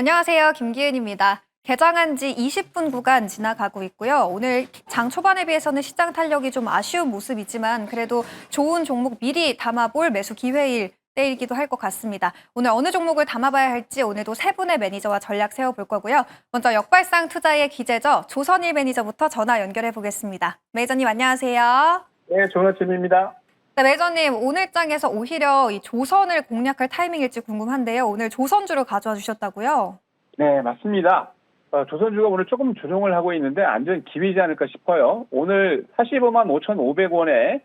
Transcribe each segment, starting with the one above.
안녕하세요. 김기은입니다. 개장한 지 20분 구간 지나가고 있고요. 오늘 장 초반에 비해서는 시장 탄력이 좀 아쉬운 모습이지만 그래도 좋은 종목 미리 담아볼 매수 기회일 때이기도 할 것 같습니다. 오늘 어느 종목을 담아봐야 할지 오늘도 세 분의 매니저와 전략 세워볼 거고요. 먼저 역발상 투자의 기재죠. 조선일 매니저부터 전화 연결해 보겠습니다. 매니저님 안녕하세요. 네, 좋은 아침입니다. 네, 매니저님 오늘 장에서 오히려 이 조선을 공략할 타이밍일지 궁금한데요. 오늘 조선주를 가져와 주셨다고요? 네, 맞습니다. 조선주가 오늘 조금 조정을 하고 있는데 안전 기회이지 않을까 싶어요. 오늘 45만 5,500원에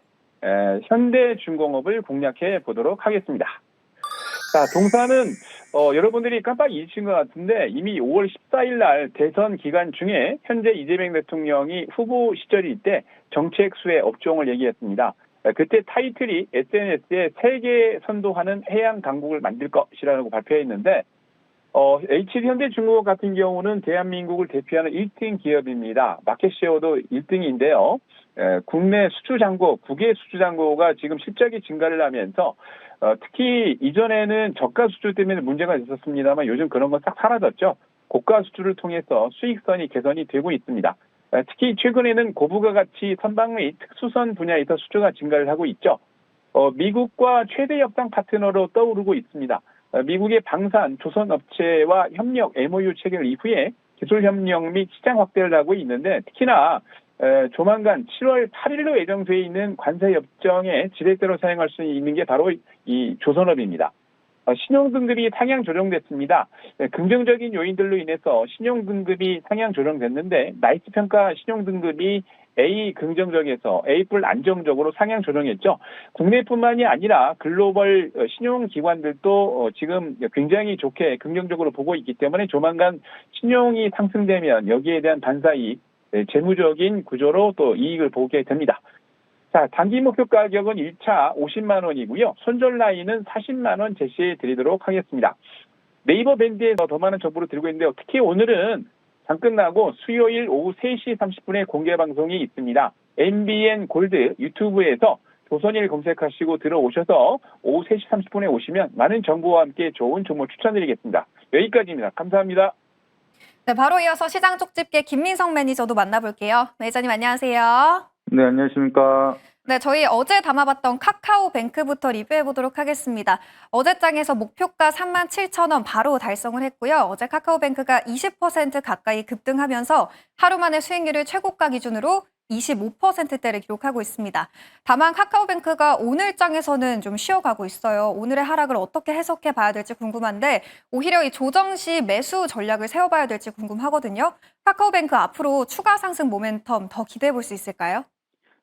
현대중공업을 공략해 보도록 하겠습니다. 자, 동사는 여러분들이 깜빡 잊으신 것 같은데 이미 5월 14일 날 대선 기간 중에 현재 이재명 대통령이 후보 시절일 때 정책 수혜 업종을 얘기했습니다. 그때 타이틀이 SNS에 세계 선도하는 해양 강국을 만들 것이라고 발표했는데 HD현대중공업 같은 경우는 대한민국을 대표하는 1등 기업입니다. 마켓쉐어도 1등인데요. 국내 수주잔고, 국외 수주잔고가 지금 실적이 증가를 하면서 특히 이전에는 저가 수주 때문에 문제가 있었습니다만 요즘 그런 건 싹 사라졌죠. 고가 수주를 통해서 수익선이 개선이 되고 있습니다. 특히 최근에는 고부가가치 선박 및 특수선 분야에서 수주가 증가를 하고 있죠. 미국과 최대 협상 파트너로 떠오르고 있습니다. 미국의 방산, 조선업체와 협력 MOU 체결 이후에 기술협력 및 시장 확대를 하고 있는데 특히나 조만간 7월 8일로 예정되어 있는 관세협정에 지렛대로 사용할 수 있는 게 바로 이 조선업입니다. 신용등급이 상향 조정됐습니다. 긍정적인 요인들로 인해서 신용등급이 상향 조정됐는데 나이스 평가 신용등급이 A 긍정적에서 A+ 안정적으로 상향 조정했죠. 국내뿐만이 아니라 글로벌 신용기관들도 지금 굉장히 좋게 긍정적으로 보고 있기 때문에 조만간 신용이 상승되면 여기에 대한 반사이익, 재무적인 구조로 또 이익을 보게 됩니다. 자, 단기 목표 가격은 1차 50만 원이고요. 손절 라인은 40만 원 제시해 드리도록 하겠습니다. 네이버 밴드에서 더 많은 정보를 드리고 있는데요. 특히 오늘은 장 끝나고 수요일 오후 3시 30분에 공개 방송이 있습니다. MBN 골드 유튜브에서 조선일 검색하시고 들어오셔서 오후 3시 30분에 오시면 많은 정보와 함께 좋은 종목 추천드리겠습니다. 여기까지입니다. 감사합니다. 네, 바로 이어서 시장 쪽집게 김민성 매니저도 만나볼게요. 매니저님 안녕하세요. 네, 안녕하십니까. 네, 저희 어제 담아봤던 카카오뱅크부터 리뷰해보도록 하겠습니다. 어제 장에서 목표가 37,000원 바로 달성을 했고요. 어제 카카오뱅크가 20% 가까이 급등하면서 하루 만에 수익률을 최고가 기준으로 25%대를 기록하고 있습니다. 다만 카카오뱅크가 오늘 장에서는 좀 쉬어가고 있어요. 오늘의 하락을 어떻게 해석해 봐야 될지 궁금한데 오히려 이 조정 시 매수 전략을 세워봐야 될지 궁금하거든요. 카카오뱅크 앞으로 추가 상승 모멘텀 더 기대해 볼 수 있을까요?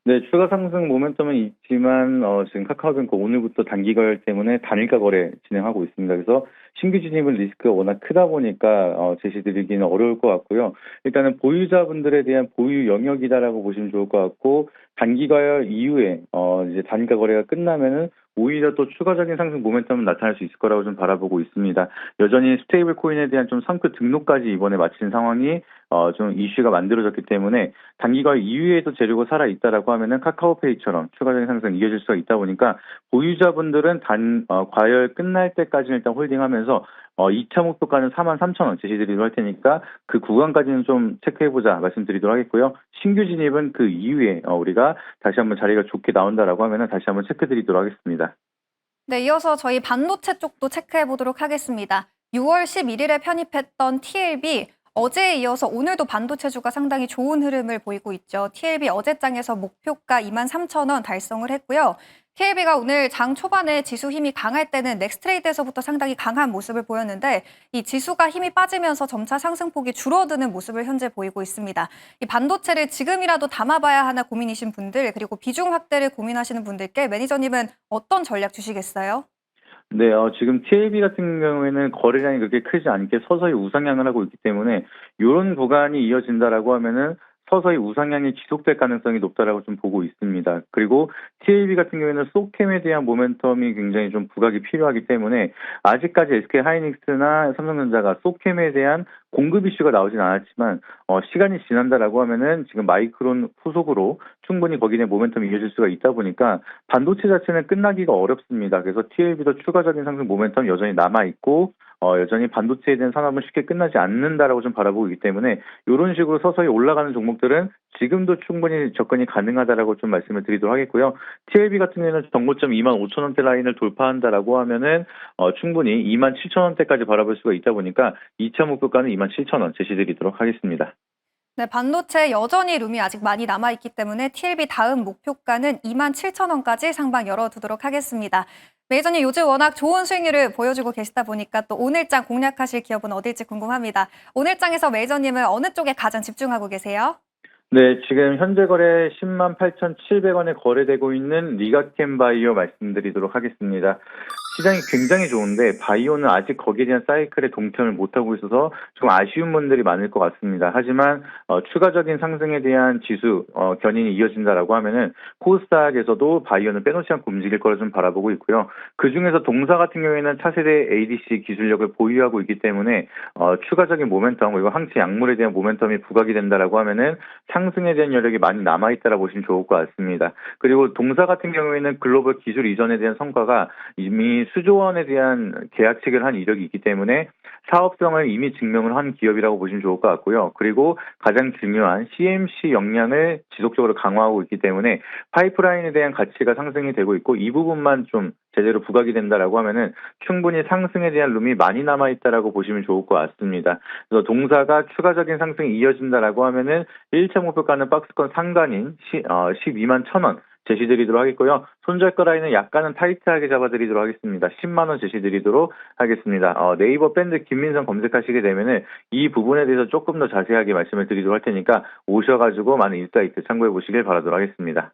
네, 추가 상승 모멘텀은 있지만 지금 카카오뱅크 오늘부터 단기 거래 때문에 단일가 거래 진행하고 있습니다. 그래서 신규 진입은 리스크가 워낙 크다 보니까 제시드리기는 어려울 것 같고요. 일단은 보유자분들에 대한 보유 영역이다라고 보시면 좋을 것 같고 단기 거래 이후에 이제 단일가 거래가 끝나면은 오히려 또 추가적인 상승 모멘텀은 나타날 수 있을 거라고 좀 바라보고 있습니다. 여전히 스테이블 코인에 대한 좀 선크 등록까지 이번에 마친 상황이 좀 이슈가 만들어졌기 때문에 단기가 이후에도 재료가 살아 있다라고 하면은 카카오페이처럼 추가적인 상승 이어질 수가 있다 보니까 보유자분들은 과열 끝날 때까지는 일단 홀딩하면서 2차 목표가는 43,000원 제시드리도록 할 테니까 그 구간까지는 좀 체크해보자 말씀드리도록 하겠고요. 신규 진입은 그 이후에 우리가 다시 한번 자리가 좋게 나온다라고 하면은 다시 한번 체크드리도록 하겠습니다. 네, 이어서 저희 반도체 쪽도 체크해 보도록 하겠습니다. 6월 11일에 편입했던 TLB 어제에 이어서 오늘도 반도체주가 상당히 좋은 흐름을 보이고 있죠. TLB 어제장에서 목표가 23,000원 달성을 했고요. TLB가 오늘 장 초반에 지수 힘이 강할 때는 넥스트레이드에서부터 상당히 강한 모습을 보였는데 이 지수가 힘이 빠지면서 점차 상승폭이 줄어드는 모습을 현재 보이고 있습니다. 이 반도체를 지금이라도 담아봐야 하나 고민이신 분들 그리고 비중 확대를 고민하시는 분들께 매니저님은 어떤 전략 주시겠어요? 네, 지금 TLB 같은 경우에는 거래량이 그렇게 크지 않게 서서히 우상향을 하고 있기 때문에 이런 구간이 이어진다라고 하면은 서서히 우상향이 지속될 가능성이 높다라고 좀 보고 있습니다. 그리고 TLB 같은 경우에는 소캠에 대한 모멘텀이 굉장히 좀 부각이 필요하기 때문에 아직까지 SK 하이닉스나 삼성전자가 소캠에 대한 공급 이슈가 나오진 않았지만 시간이 지난다라고 하면은 지금 마이크론 후속으로 충분히 거기에 모멘텀이 이어질 수가 있다 보니까 반도체 자체는 끝나기가 어렵습니다. 그래서 TLB도 추가적인 상승 모멘텀 여전히 남아 있고 여전히 반도체에 대한 산업은 쉽게 끝나지 않는다라고 좀 바라보고 있기 때문에 이런 식으로 서서히 올라가는 종목들은 지금도 충분히 접근이 가능하다라고 좀 말씀을 드리도록 하겠고요. TLB 같은 경우에는 정고점 25,000원대 라인을 돌파한다라고 하면은 충분히 27,000원대까지 바라볼 수가 있다 보니까 2차 목표가는 27,000원 제시드리도록 하겠습니다. 네, 반도체 여전히 룸이 아직 많이 남아있기 때문에 TLB 다음 목표가는 27,000원까지 상방 열어두도록 하겠습니다. 매니저님 요즘 워낙 좋은 수익률을 보여주고 계시다 보니까 또 오늘장 공략하실 기업은 어딜지 궁금합니다. 오늘장에서 매니저님은 어느 쪽에 가장 집중하고 계세요? 네, 지금 현재 거래 108,700원에 거래되고 있는 리가켄 바이오 말씀드리도록 하겠습니다. 시장이 굉장히 좋은데 바이오는 아직 거기에 대한 사이클에 동참을 못하고 있어서 좀 아쉬운 분들이 많을 것 같습니다. 하지만 추가적인 상승에 대한 지수 견인이 이어진다라고 하면은 코스닥에서도 바이오는 빼놓지 않고 움직일 거라 좀 바라보고 있고요. 그중에서 동사 같은 경우에는 차세대 ADC 기술력을 보유하고 있기 때문에 추가적인 모멘텀 그리고 항체 약물에 대한 모멘텀이 부각이 된다라고 하면은 상승에 대한 여력이 많이 남아있다라 보시면 좋을 것 같습니다. 그리고 동사 같은 경우에는 글로벌 기술 이전에 대한 성과가 이미 수조 원에 대한 계약 체결을 한 이력이 있기 때문에 사업성을 이미 증명을 한 기업이라고 보시면 좋을 것 같고요. 그리고 가장 중요한 CMC 역량을 지속적으로 강화하고 있기 때문에 파이프라인에 대한 가치가 상승이 되고 있고 이 부분만 좀 제대로 부각이 된다라고 하면은 충분히 상승에 대한 룸이 많이 남아있다라고 보시면 좋을 것 같습니다. 그래서 동사가 추가적인 상승이 이어진다라고 하면은 1차 목표가는 박스권 상단인 121,000원 제시드리도록 하겠고요. 손절가 라인은 약간은 타이트하게 잡아드리도록 하겠습니다. 10만 원 제시드리도록 하겠습니다. 네이버 밴드 김민성 검색하시게 되면은 이 부분에 대해서 조금 더 자세하게 말씀을 드리도록 할 테니까 오셔가지고 많은 인사이트 참고해 보시길 바라도록 하겠습니다.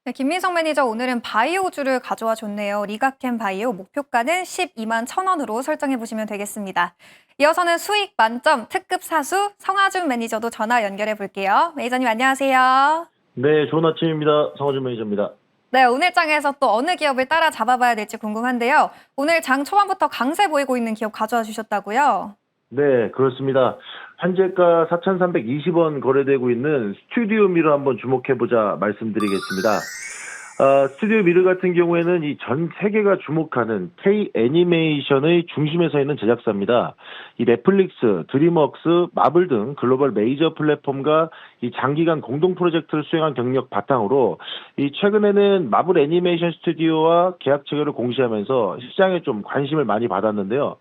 네, 김민성 매니저 오늘은 바이오주를 가져와 줬네요. 리가켄 바이오 목표가는 121,000원으로 설정해 보시면 되겠습니다. 이어서는 수익 만점 특급 사수 성하준 매니저도 전화 연결해 볼게요. 매니저님 안녕하세요. 네, 좋은 아침입니다. 성화준 매니저입니다. 네, 오늘 장에서 또 어느 기업을 따라 잡아봐야 될지 궁금한데요. 오늘 장 초반부터 강세 보이고 있는 기업 가져와 주셨다고요? 네, 그렇습니다. 현재가 4,320원 거래되고 있는 스튜디오 미러 한번 주목해보자 말씀드리겠습니다. 스튜디오 미러 같은 경우에는 이 전 세계가 주목하는 K 애니메이션의 중심에 서 있는 제작사입니다. 이 넷플릭스, 드림웍스, 마블 등 글로벌 메이저 플랫폼과 이 장기간 공동 프로젝트를 수행한 경력 바탕으로 이 최근에는 마블 애니메이션 스튜디오와 계약 체결을 공시하면서 시장에 좀 관심을 많이 받았는데요.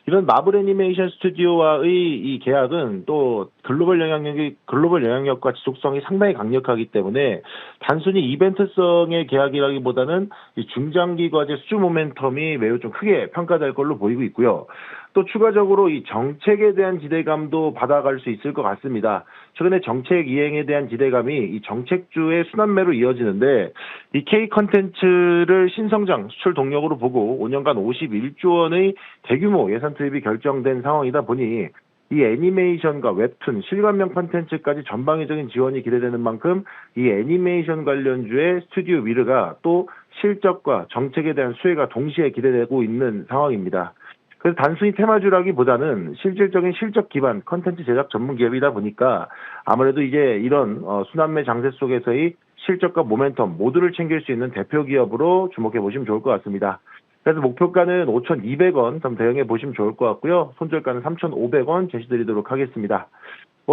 이런 마블 애니메이션 스튜디오와의 이 계약은 또 글로벌 영향력과 지속성이 상당히 강력하기 때문에 단순히 이벤트성의 계약이라기보다는 이 중장기 과제 수주 모멘텀이 매우 좀 크게 평가될 걸로 보이고 있고요. 또 추가적으로 이 정책에 대한 기대감도 받아갈 수 있을 것 같습니다. 최근에 정책 이행에 대한 기대감이 이 정책주의 순환매로 이어지는데 이 K 컨텐츠를 신성장 수출 동력으로 보고 5년간 51조 원의 대규모 예산 투입이 결정된 상황이다 보니 이 애니메이션과 웹툰, 실감형 콘텐츠까지 전방위적인 지원이 기대되는 만큼 이 애니메이션 관련주의 스튜디오 미르가 또 실적과 정책에 대한 수혜가 동시에 기대되고 있는 상황입니다. 그래서 단순히 테마주라기보다는 실질적인 실적 기반 컨텐츠 제작 전문 기업이다 보니까 아무래도 이제 이런 순환매 장세 속에서의 실적과 모멘텀 모두를 챙길 수 있는 대표 기업으로 주목해 보시면 좋을 것 같습니다. 그래서 목표가는 5,200원 좀 대응해 보시면 좋을 것 같고요. 손절가는 3,500원 제시드리도록 하겠습니다.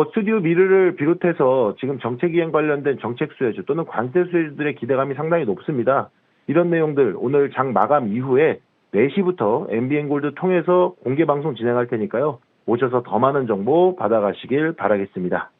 스튜디오 미르를 비롯해서 지금 정책 이행 관련된 정책 수혜주 또는 관세 수혜주들의 기대감이 상당히 높습니다. 이런 내용들 오늘 장 마감 이후에 4시부터 MBN골드 통해서 공개 방송 진행할 테니까요. 오셔서 더 많은 정보 받아가시길 바라겠습니다.